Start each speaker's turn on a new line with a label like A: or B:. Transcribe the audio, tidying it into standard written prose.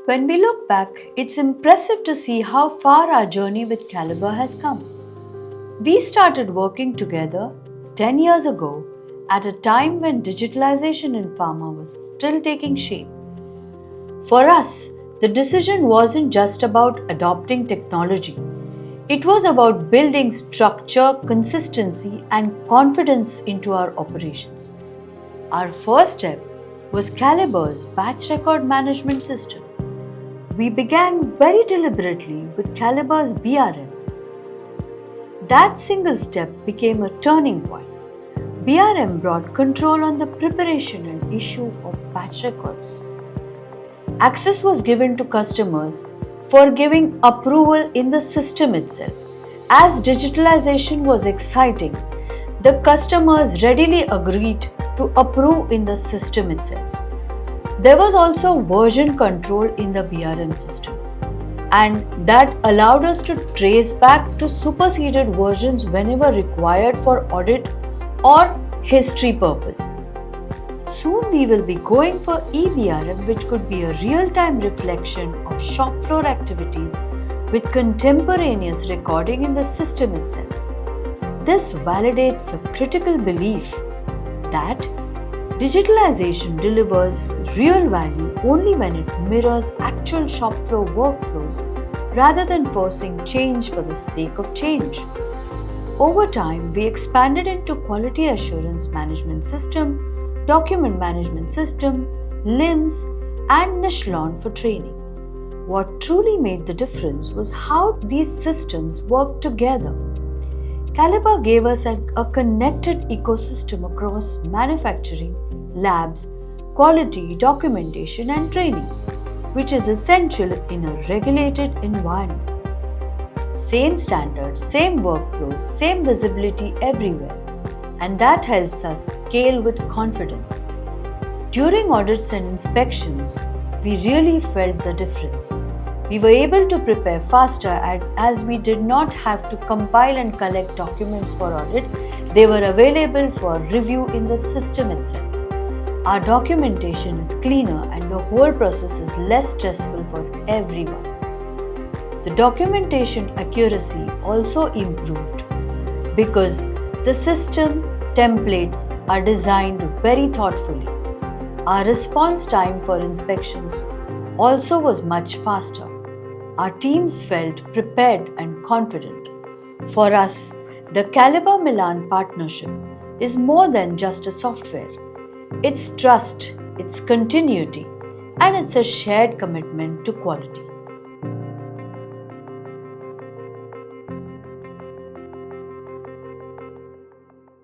A: When we look back, it's impressive to see how far our journey with Caliber has come. We started working together 10 years ago at a time when digitalization in pharma was still taking shape. For us, the decision wasn't just about adopting technology. It was about building structure, consistency, and confidence into our operations. Our first step was Caliber's batch record management system. We began very deliberately with Caliber's BRM. That single step became a turning point. BRM brought control on the preparation and issue of batch records. Access was given to customers for giving approval in the system itself. As digitalization was exciting, the customers readily agreed to approve in the system itself. There was also version control in the BRM system, and that allowed us to trace back to superseded versions whenever required for audit or history purpose. Soon we will be going for eBRM, which could be a real-time reflection of shop floor activities with contemporaneous recording in the system itself. This validates a critical belief that digitalization delivers real value only when it mirrors actual shop floor workflows rather than forcing change for the sake of change. Over time, we expanded into quality assurance management system, document management system, LIMS, and Echelon for training. What truly made the difference was how these systems worked together. Caliber gave us a connected ecosystem across manufacturing, labs, quality, documentation, and training, which is essential in a regulated environment. Same standards, same workflows, same visibility everywhere, and that helps us scale with confidence. During audits and inspections, we really felt the difference. We were able to prepare faster as we did not have to compile and collect documents for audit. They were available for review in the system itself. Our documentation is cleaner and the whole process is less stressful for everyone. The documentation accuracy also improved because the system templates are designed very thoughtfully. Our response time for inspections also was much faster. Our teams felt prepared and confident. For us, the Caliber Milan partnership is more than just a software. It's trust, it's continuity, and it's a shared commitment to quality.